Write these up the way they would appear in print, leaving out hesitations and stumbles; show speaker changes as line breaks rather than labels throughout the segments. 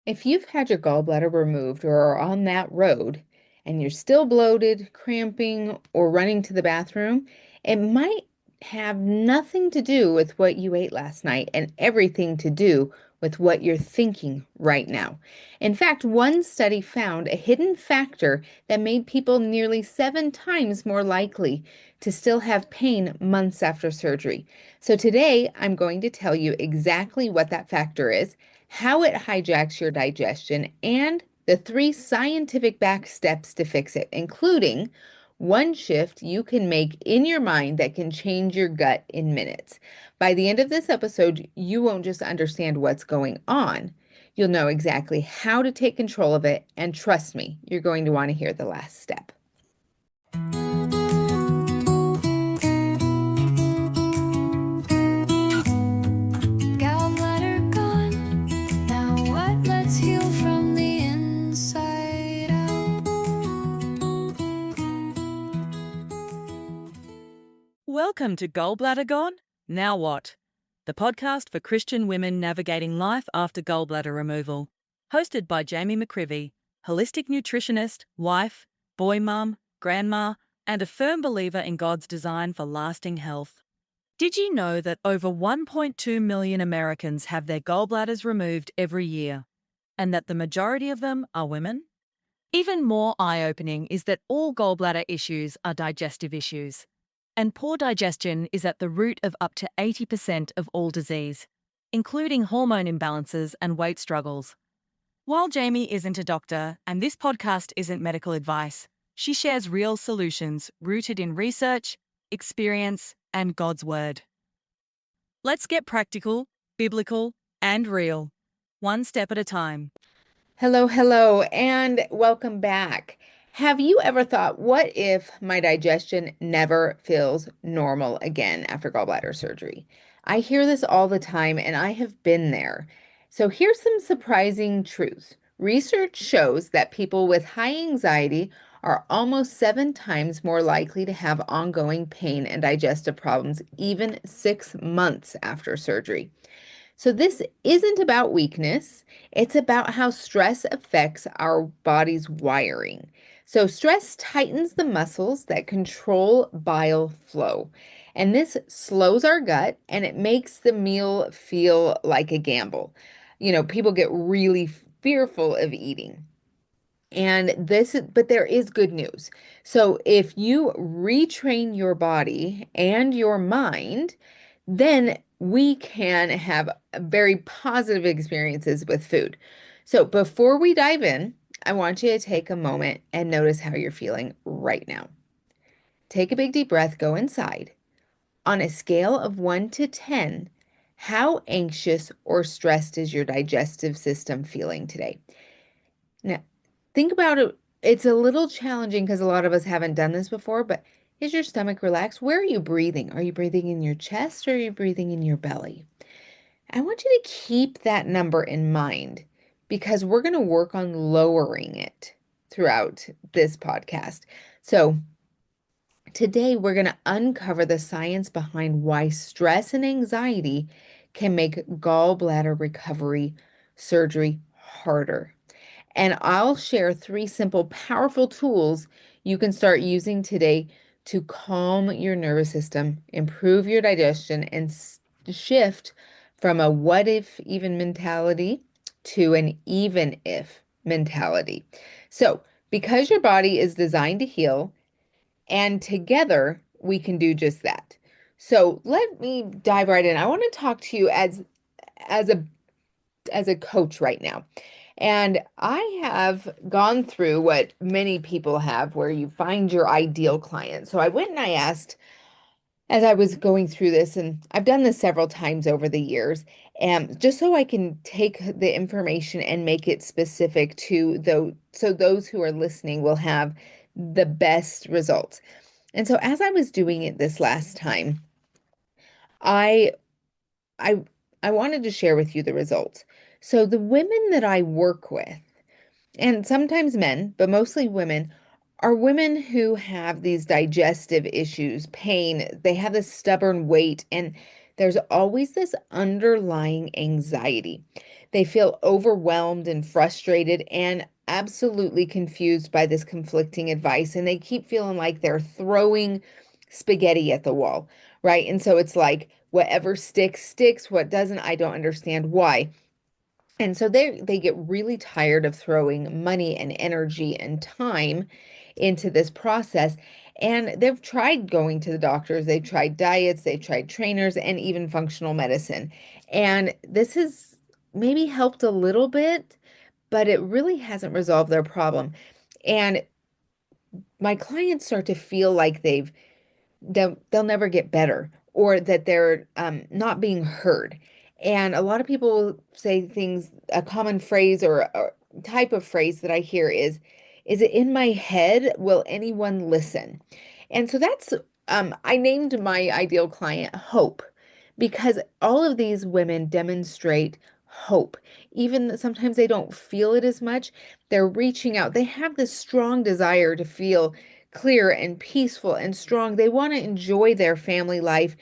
If you've had your gallbladder removed or are on that road and you're still bloated, cramping, or running to the bathroom, it might have nothing to do with what you ate last night and everything to do with what you're thinking right now. In fact, one study found a hidden factor that made people nearly 7 times more likely to still have pain months after surgery. So today, I'm going to tell you exactly what that factor is, how it hijacks your digestion, and the 3 scientific back steps to fix it, including one shift you can make in your mind that can change your gut in minutes. By the end of this episode, you won't just understand what's going on. You'll know exactly how to take control of it, and trust me, you're going to want to hear the last step.
Gallbladder gone. Now what? Let's heal from the inside out.
Welcome to Gallbladder Gone? Now what? The podcast for Christian women navigating life after gallbladder removal. Hosted by Jami McQuivey, holistic nutritionist, wife, boy mum, grandma, and a firm believer in God's design for lasting health. Did you know that over 1.2 million Americans have their gallbladders removed every year, and that the majority of them are women? Even more eye-opening is that all gallbladder issues are digestive issues, and poor digestion is at the root of up to 80% of all disease, including hormone imbalances and weight struggles. While Jami isn't a doctor and this podcast isn't medical advice, she shares real solutions rooted in research, experience, and God's Word. Let's get practical, biblical, and real, one step at a time.
Hello, and welcome back. Have you ever thought, what if my digestion never feels normal again after gallbladder surgery? I hear this all the time, and I have been there. So here's some surprising truths. Research shows that people with high anxiety are almost 7 times more likely to have ongoing pain and digestive problems, even 6 months after surgery. So this isn't about weakness. It's about how stress affects our body's wiring. So stress tightens the muscles that control bile flow. And this slows our gut and it makes the meal feel like a gamble. People get really fearful of eating. But there is good news. So if you retrain your body and your mind, then we can have very positive experiences with food. So before we dive in, I want you to take a moment and notice how you're feeling right now. Take a big deep breath, go inside. On a scale of 1 to 10, how anxious or stressed is your digestive system feeling today? Now, think about it. It's a little challenging because a lot of us haven't done this before, but is your stomach relaxed? Where are you breathing? Are you breathing in your chest or are you breathing in your belly? I want you to keep that number in mind because we're going to work on lowering it throughout this podcast. So, today we're going to uncover the science behind why stress and anxiety can make gallbladder recovery surgery harder. And I'll share 3 simple, powerful tools you can start using today to calm your nervous system, improve your digestion, and shift from a what if even mentality to an even if mentality. So, because your body is designed to heal, and together we can do just that. So, let me dive right in. I want to talk to you as a coach right now. And I have gone through what many people have, where you find your ideal client. So I went and I asked, as I was going through this, and I've done this several times over the years, and just so I can take the information and make it specific to those, so those who are listening will have the best results. And so as I was doing it this last time, I I I wanted to share with you the results. So the women that I work with, and sometimes men, but mostly women, are women who have these digestive issues, pain, they have this stubborn weight, and there's always this underlying anxiety. They feel overwhelmed and frustrated and absolutely confused by this conflicting advice. And they keep feeling like they're throwing spaghetti at the wall, right? And so it's like whatever sticks, sticks. What doesn't, I don't understand why. And so they get really tired of throwing money and energy and time into this process. And they've tried going to the doctors, they've tried diets, they've tried trainers, and even functional medicine. And this has maybe helped a little bit, but it really hasn't resolved their problem. And my clients start to feel like they'll never get better or that they're not being heard. And a lot of people say things, a common phrase or type of phrase that I hear is it in my head? Will anyone listen? And so that's, I named my ideal client Hope because all of these women demonstrate hope. Even sometimes they don't feel it as much, they're reaching out. They have this strong desire to feel clear and peaceful and strong. They want to enjoy their family life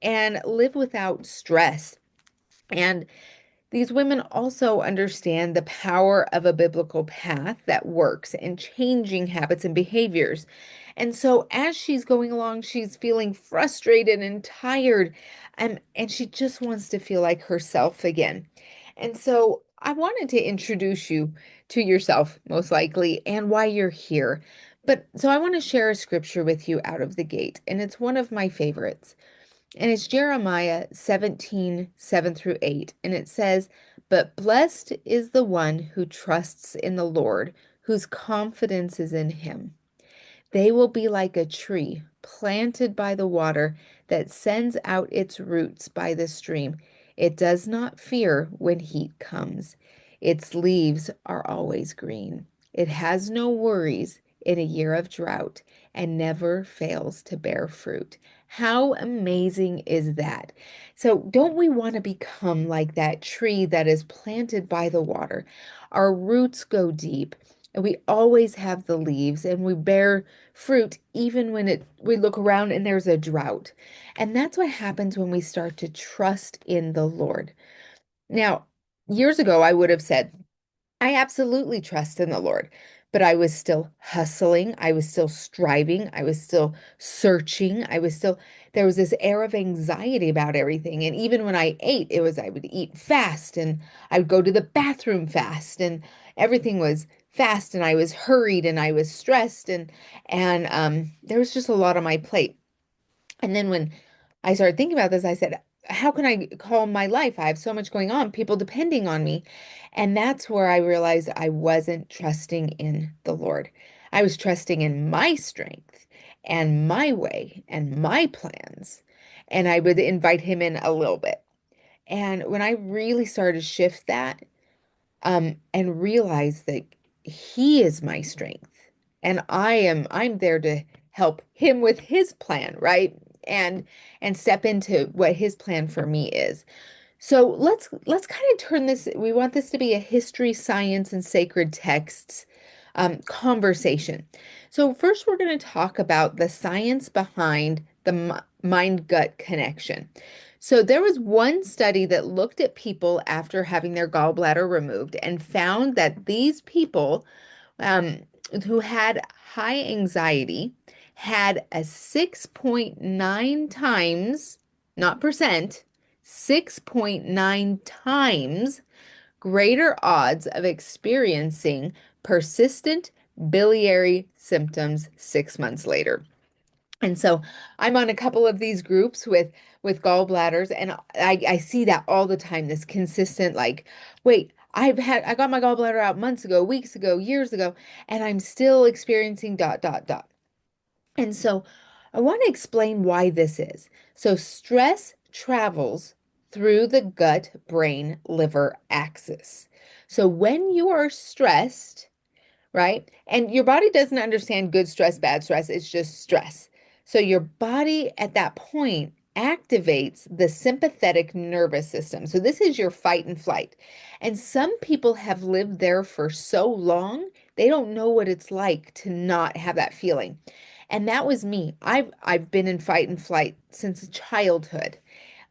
and live without stress. And these women also understand the power of a biblical path that works and changing habits and behaviors. And so as she's going along, she's feeling frustrated and tired, and she just wants to feel like herself again. And so I wanted to introduce you to yourself, most likely, and why you're here. But so I want to share a scripture with you out of the gate, and it's one of my favorites. And it's Jeremiah 17:7 through 8. And it says, "But blessed is the one who trusts in the Lord, whose confidence is in him. They will be like a tree planted by the water that sends out its roots by the stream. It does not fear when heat comes. Its leaves are always green. It has no worries in a year of drought and never fails to bear fruit." How amazing is that? So, don't we want to become like that tree that is planted by the water? Our roots go deep, and we always have the leaves, and we bear fruit even when we look around and there's a drought. And that's what happens when we start to trust in the Lord. Now, years ago, I would have said, I absolutely trust in the Lord, but I was still hustling. I was still striving. I was still searching. There was this air of anxiety about everything. And even when I ate, I would eat fast and I would go to the bathroom fast and everything was fast and I was hurried and I was stressed and there was just a lot on my plate. And then when I started thinking about this, I said, how can I call my life? I have so much going on, people depending on me. And that's where I realized I wasn't trusting in the Lord. I was trusting in my strength and my way and my plans. And I would invite him in a little bit. And when I really started to shift that, and realize that he is my strength and I'm there to help him with his plan, right? And step into what his plan for me is. So let's kind of turn this, we want this to be a history, science, and sacred texts conversation. So first we're going to talk about the science behind the mind-gut connection. So there was one study that looked at people after having their gallbladder removed and found that these people um, who had high anxiety had a 6.9 times, not percent, 6.9 times greater odds of experiencing persistent biliary symptoms 6 months later. And so I'm on a couple of these groups with gallbladders, and I see that all the time, this consistent like, wait, I got my gallbladder out months ago, weeks ago, years ago, and I'm still experiencing dot dot dot. And so I want to explain why this is. So stress travels through the gut brain liver axis. So when you are stressed, right? And your body doesn't understand good stress, bad stress. It's just stress. So your body at that point activates the sympathetic nervous system. So this is your fight and flight. And some people have lived there for so long, they don't know what it's like to not have that feeling. And that was me. I've been in fight and flight since childhood.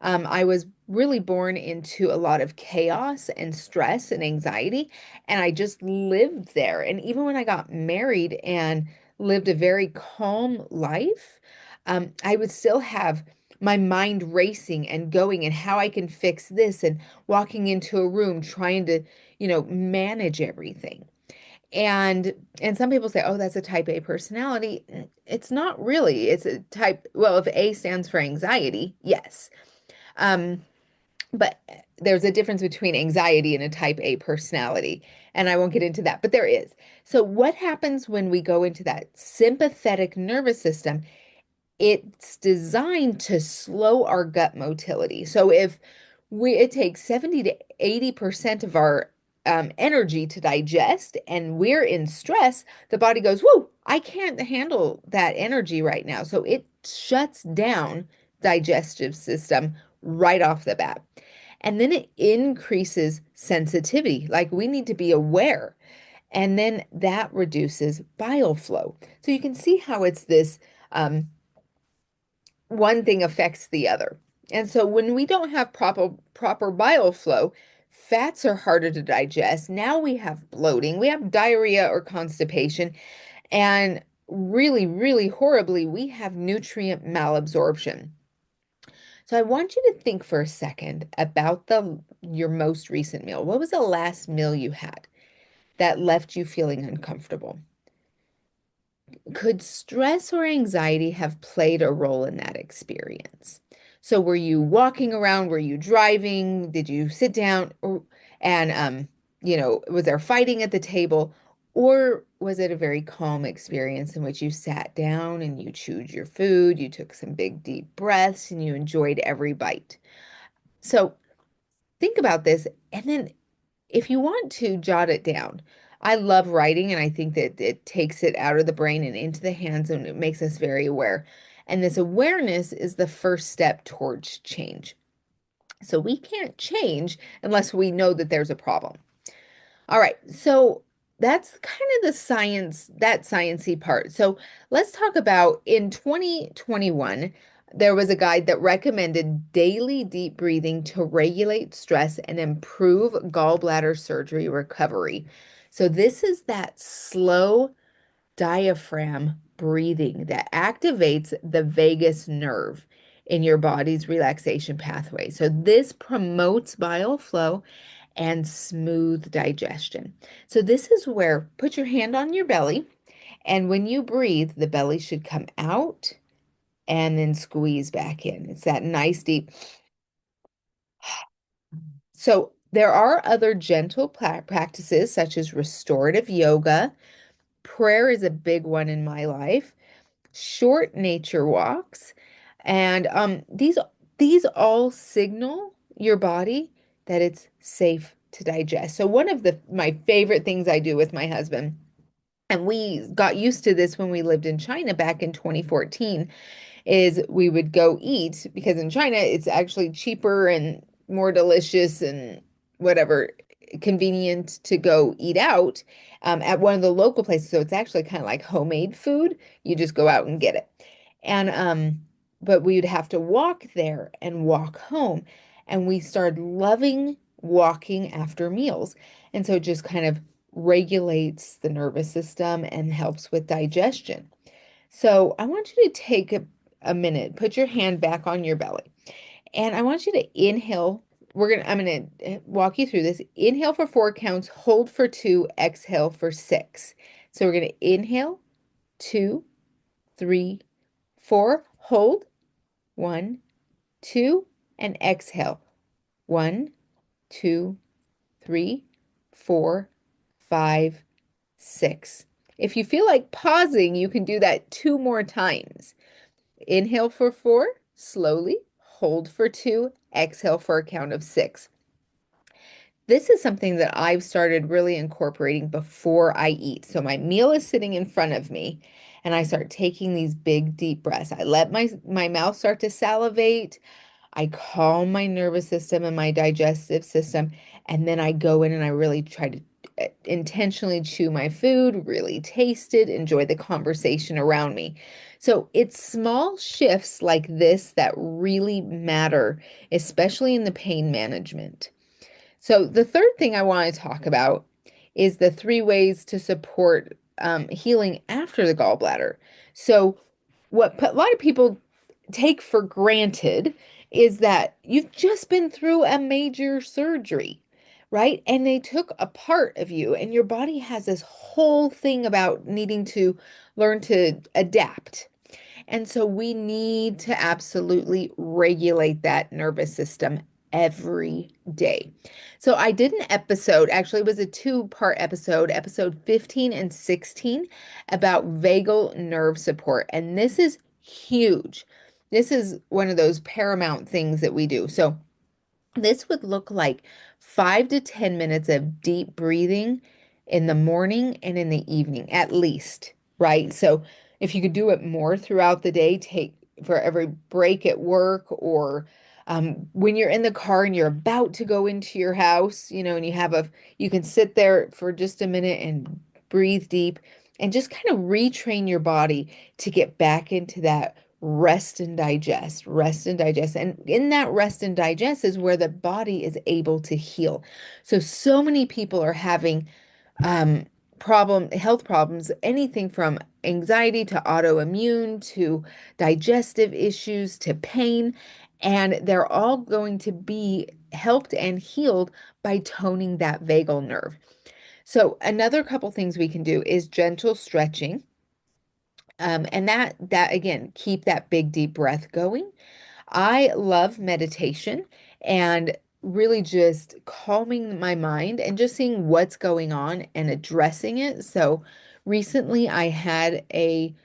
I was really born into a lot of chaos and stress and anxiety. And I just lived there. And even when I got married and lived a very calm life, I would still have my mind racing and going and how I can fix this and walking into a room trying to, manage everything. And some people say, "Oh, that's a type A personality." It's not really. It's a type, well, if A stands for anxiety, yes. Um, but there's a difference between anxiety and a type A personality, and I won't get into that, but there is. So what happens when we go into that sympathetic nervous system? It's designed to slow our gut motility. So if it takes 70 to 80% of our energy to digest and we're in stress, the body goes, "Whoa, I can't handle that energy right now." So it shuts down digestive system right off the bat. And then it increases sensitivity. Like we need to be aware. And then that reduces bile flow. So you can see how it's this one thing affects the other. And so when we don't have proper bile flow, fats are harder to digest. Now we have bloating, we have diarrhea or constipation, and really, really horribly, we have nutrient malabsorption. So I want you to think for a second about your most recent meal. What was the last meal you had that left you feeling uncomfortable? Could stress or anxiety have played a role in that experience? So were you walking around? Were you driving? Did you sit down? And was there fighting at the table? Or was it a very calm experience in which you sat down and you chewed your food, you took some big deep breaths, and you enjoyed every bite? So think about this, and then if you want to jot it down. I love writing, and I think that it takes it out of the brain and into the hands, and it makes us very aware. And this awareness is the first step towards change. So we can't change unless we know that there's a problem. All right, so that's kind of the science, that sciencey part. So let's talk about in 2021, there was a guide that recommended daily deep breathing to regulate stress and improve gallbladder surgery recovery. So this is that slow diaphragm breathing that activates the vagus nerve in your body's relaxation pathway. So this promotes bile flow and smooth digestion. So this is where put your hand on your belly, and when you breathe, the belly should come out and then squeeze back in. It's that nice deep. So there are other gentle practices such as restorative yoga. Prayer is a big one in my life. Short nature walks, and these all signal your body that it's safe to digest. So one of my favorite things I do with my husband, and we got used to this when we lived in China back in 2014, is we would go eat because in China it's actually cheaper and more delicious and whatever convenient to go eat out at one of the local places. So it's actually kind of like homemade food. You just go out and get it. And but we would have to walk there and walk home. And we started loving walking after meals. And so it just kind of regulates the nervous system and helps with digestion. So I want you to take a minute, put your hand back on your belly, and I want you to inhale. I'm gonna walk you through this. Inhale for 4 counts, hold for 2, exhale for 6. So we're gonna inhale, 2, 3, 4, hold, 1, 2, and exhale. 1, 2, 3, 4, 5, 6. If you feel like pausing, you can do that 2 more times. Inhale for 4, slowly, hold for 2, exhale for a count of 6. This is something that I've started really incorporating before I eat. So my meal is sitting in front of me, and I start taking these big, deep breaths. I let my mouth start to salivate. I calm my nervous system and my digestive system, and then I go in and I really try to intentionally chew my food, really taste it, enjoy the conversation around me. So it's small shifts like this that really matter, especially in the pain management. So the third thing I want to talk about is the 3 ways to support healing after the gallbladder. So what a lot of people take for granted is that you've just been through a major surgery, right? And they took a part of you, and your body has this whole thing about needing to learn to adapt. And so we need to absolutely regulate that nervous system every day. So I did an episode, actually, it was a two-part episode, episode 15 and 16, about vagal nerve support. And this is huge. This is one of those paramount things that we do. So this would look like 5 to 10 minutes of deep breathing in the morning and in the evening, at least, right? So if you could do it more throughout the day, take for every break at work or when you're in the car and you're about to go into your house, and you can sit there for just a minute and breathe deep and just kind of retrain your body to get back into that rest and digest, rest and digest. And in that rest and digest is where the body is able to heal. So many people are having um, health problems, anything from anxiety to autoimmune to digestive issues to pain. And they're all going to be helped and healed by toning that vagal nerve. So another couple things we can do is gentle stretching. And that again, keep that big deep breath going. I love meditation and really just calming my mind and just seeing what's going on and addressing it. So recently I had a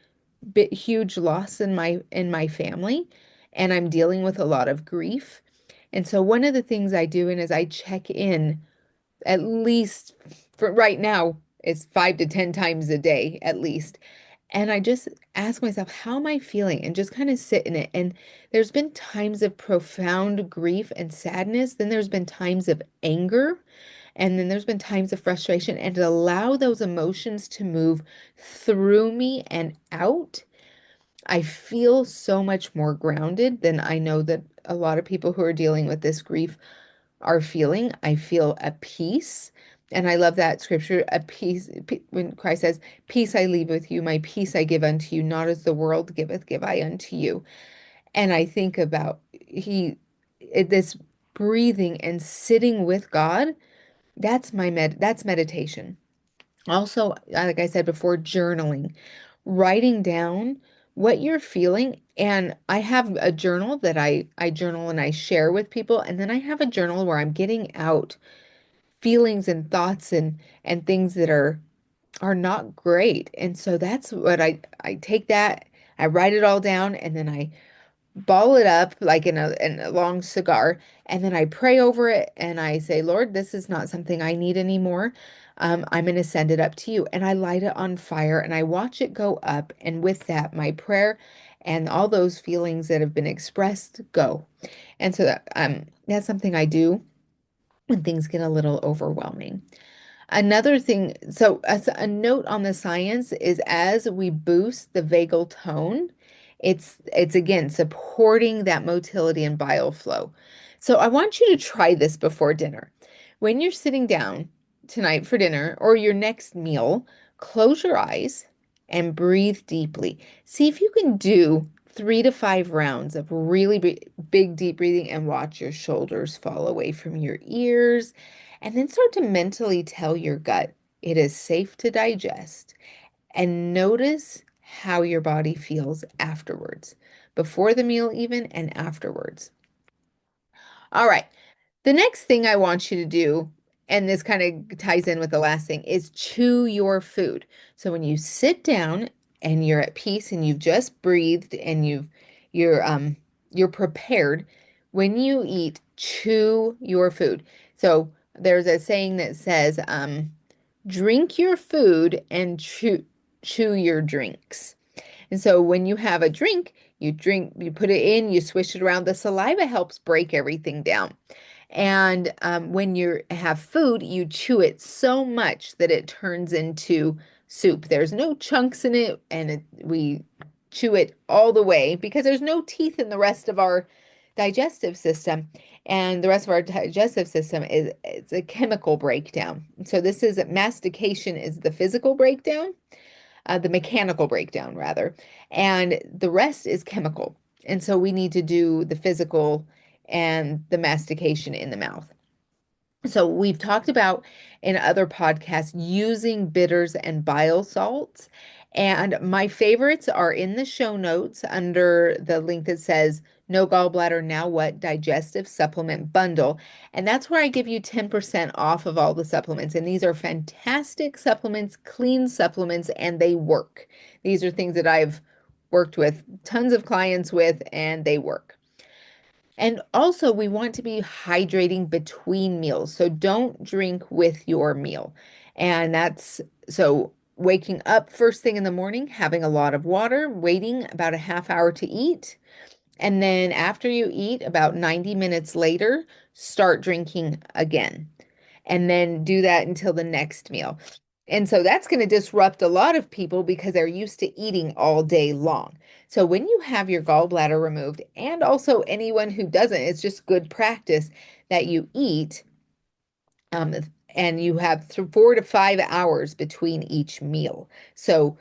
huge loss in my family, and I'm dealing with a lot of grief. And so one of the things I do is I check in at least for right now, it's 5 to 10 times a day at least. And I just ask myself, how am I feeling? And just kind of sit in it. And there's been times of profound grief and sadness. Then there's been times of anger. And then there's been times of frustration. And to allow those emotions to move through me and out, I feel so much more grounded than I know that a lot of people who are dealing with this grief are feeling. I feel a peace. And I love that scripture, a peace, when Christ says, peace I leave with you, my peace I give unto you, not as the world giveth, give I unto you. And I think about this breathing and sitting with God, that's meditation. Also, like I said before, journaling, writing down what you're feeling. And I have a journal that I journal and I share with people. And then I have a journal where I'm getting out feelings and thoughts and things that are not great. And so that's what I take that, I write it all down, and then I ball it up like in a long cigar, and then I pray over it and I say, Lord, this is not something I need anymore. I'm going to send it up to you. And I light it on fire and I watch it go up. And with that, my prayer and all those feelings that have been expressed go. And so that's something I do when things get a little overwhelming. Another thing, so as a note on the science is as we boost the vagal tone, it's again supporting that motility and bile flow. So I want you to try this before dinner. When you're sitting down tonight for dinner or your next meal, close your eyes and breathe deeply. See if you can do 3 to 5 rounds of really big deep breathing and watch your shoulders fall away from your ears. And then start to mentally tell your gut it is safe to digest, and notice how your body feels afterwards, before the meal even and afterwards. All right. The next thing I want you to do, and this kind of ties in with the last thing, is chew your food. So when you sit down and you're at peace and you've just breathed and you're prepared, when you eat, chew your food. So there's a saying that says, drink your food and chew your drinks. And so when you have a drink, you put it in, you swish it around. The saliva helps break everything down. And when you have food, you chew it so much that it turns into soup. There's no chunks in it, and we chew it all the way because there's no teeth in the rest of our digestive system. And the rest of our digestive system is it's a chemical breakdown. So this is mastication is the physical breakdown, the mechanical breakdown rather, and the rest is chemical. And so we need to do the physical and the mastication in the mouth. So we've talked about in other podcasts using bitters and bile salts. And my favorites are in the show notes under the link that says No Gallbladder Now What Digestive Supplement Bundle. And that's where I give you 10% off of all the supplements. And these are fantastic supplements, clean supplements, and they work. These are things that I've worked with tons of clients with, and they work. And also, we want to be hydrating between meals. So don't drink with your meal. And that's so waking up first thing in the morning, having a lot of water, waiting about a half hour to eat. And then after you eat, about 90 minutes later, start drinking again. And then do that until the next meal. And so that's going to disrupt a lot of people because they're used to eating all day long. So when you have your gallbladder removed, and also anyone who doesn't, it's just good practice that you eat um, and you have 4 to 5 hours between each meal. So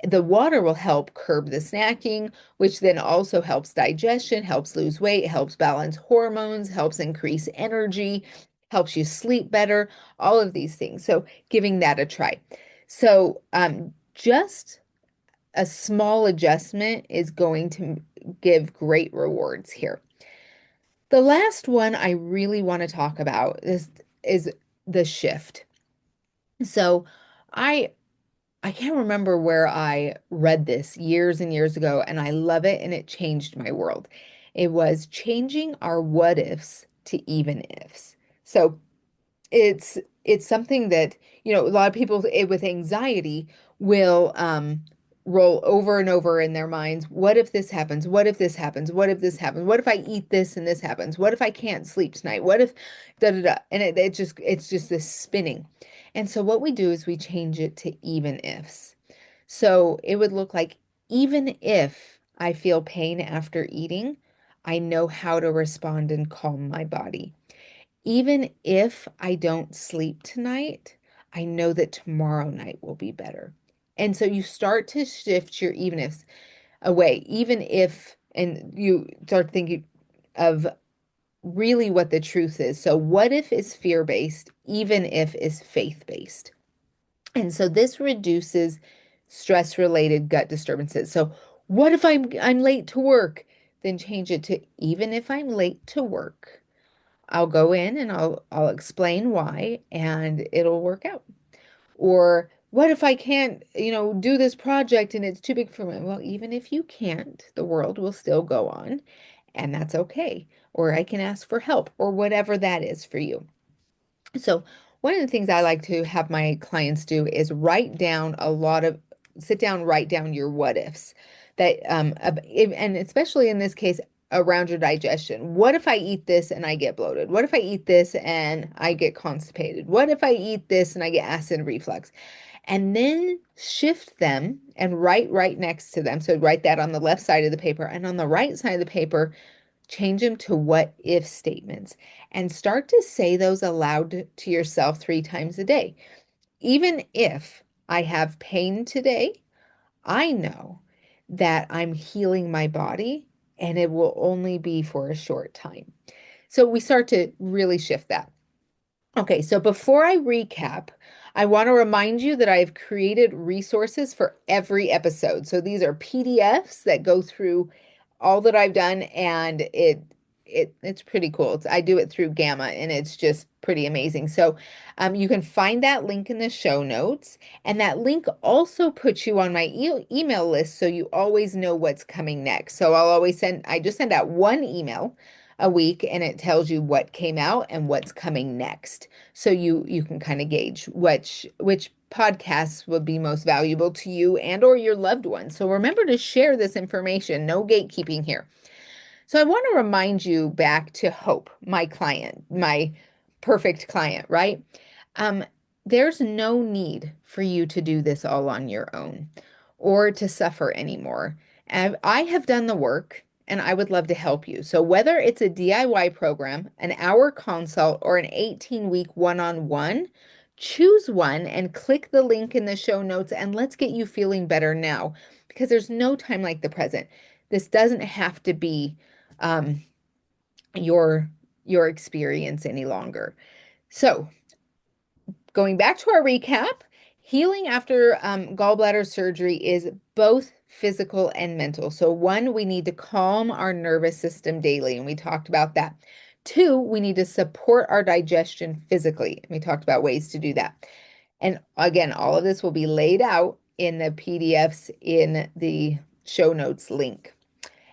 the water will help curb the snacking, which then also helps digestion, helps lose weight, helps balance hormones, helps increase energy, helps you sleep better, all of these things. So giving that a try. So just a small adjustment is going to give great rewards here. The last one I really want to talk about is the shift. So I I can't remember where I read this years and years ago, and I love it, and it changed my world. It was changing our what ifs to even ifs. So it's something that, a lot of people with anxiety will roll over and over in their minds. What if this happens? What if this happens? What if this happens? What if I eat this and this happens? What if I can't sleep tonight? What if da da da? And it's just this spinning. And so what we do is we change it to even ifs. So it would look like even if I feel pain after eating, I know how to respond and calm my body. Even if I don't sleep tonight, I know that tomorrow night will be better. And so you start to shift your even ifs away, even if, and you start thinking of really what the truth is. So, what if is fear based, even if is faith based. And so this reduces stress related gut disturbances. So, what if I'm late to work? Then change it to even if I'm late to work, I'll go in and I'll explain why and it'll work out. Or what if I can't, do this project and it's too big for me? Well, even if you can't, the world will still go on and that's okay. Or I can ask for help or whatever that is for you. So, one of the things I like to have my clients do is sit down, write down your what ifs that, and especially in this case, around your digestion. What if I eat this and I get bloated? What if I eat this and I get constipated? What if I eat this and I get acid reflux? And then shift them and write right next to them. So write that on the left side of the paper, and on the right side of the paper, change them to what if statements and start to say those aloud to yourself 3 times a day. Even if I have pain today, I know that I'm healing my body and it will only be for a short time. So we start to really shift that. Okay, so before I recap, I want to remind you that I have created resources for every episode. So these are PDFs that go through all that I've done, and it's pretty cool. I do it through Gamma, and it's just pretty amazing. So you can find that link in the show notes, and that link also puts you on my email list, so you always know what's coming next. So I just send out one email a week, and it tells you what came out and what's coming next. So you can kind of gauge which podcasts would be most valuable to you and or your loved ones. So remember to share this information. No gatekeeping here. So I want to remind you back to Hope, my client, my perfect client, right? Um, there's no need for you to do this all on your own or to suffer anymore. And I have done the work and I would love to help you. So whether it's a DIY program, an hour consult, or an 18-week one-on-one, choose one and click the link in the show notes and let's get you feeling better now because there's no time like the present. This doesn't have to be um, your experience any longer. So, going back to our recap, healing after gallbladder surgery is both physical and mental. So, one, we need to calm our nervous system daily, and we talked about that. Two, we need to support our digestion physically. And we talked about ways to do that. And again, all of this will be laid out in the PDFs in the show notes link.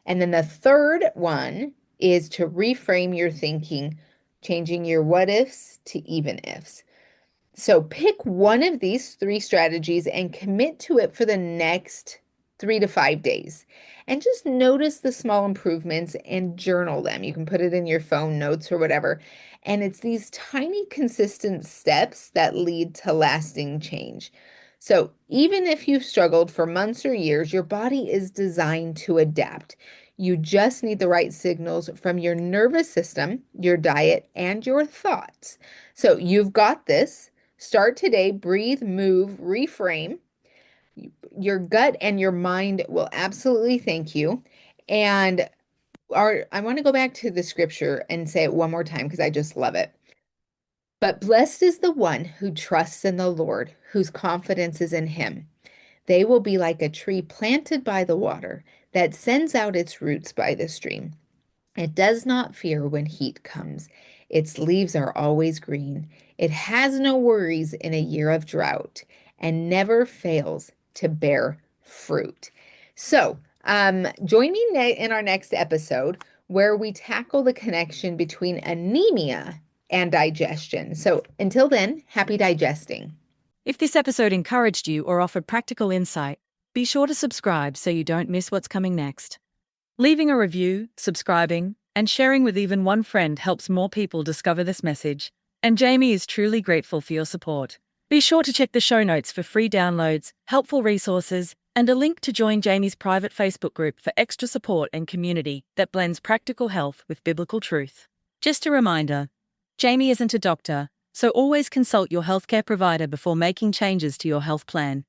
And then the third one is to reframe your thinking, changing your what ifs to even ifs. So pick one of these three strategies and commit to it for the next 3 to 5 days. And just notice the small improvements and journal them. You can put it in your phone notes or whatever. And it's these tiny, consistent steps that lead to lasting change. So even if you've struggled for months or years, your body is designed to adapt. You just need the right signals from your nervous system, your diet, and your thoughts. So you've got this. Start today, breathe, move, reframe. Your gut and your mind will absolutely thank you. And I want to go back to the scripture and say it one more time because I just love it. But blessed is the one who trusts in the Lord, whose confidence is in him. They will be like a tree planted by the water that sends out its roots by the stream. It does not fear when heat comes. Its leaves are always green. It has no worries in a year of drought and never fails to bear fruit. So, join me in our next episode where we tackle the connection between anemia and digestion. So, until then, happy digesting.
If this episode encouraged you or offered practical insight, be sure to subscribe so you don't miss what's coming next. Leaving a review, subscribing, and sharing with even one friend helps more people discover this message, and Jami is truly grateful for your support. Be sure to check the show notes for free downloads, helpful resources, and a link to join Jami's private Facebook group for extra support and community that blends practical health with biblical truth. Just a reminder, Jami isn't a doctor, so always consult your healthcare provider before making changes to your health plan.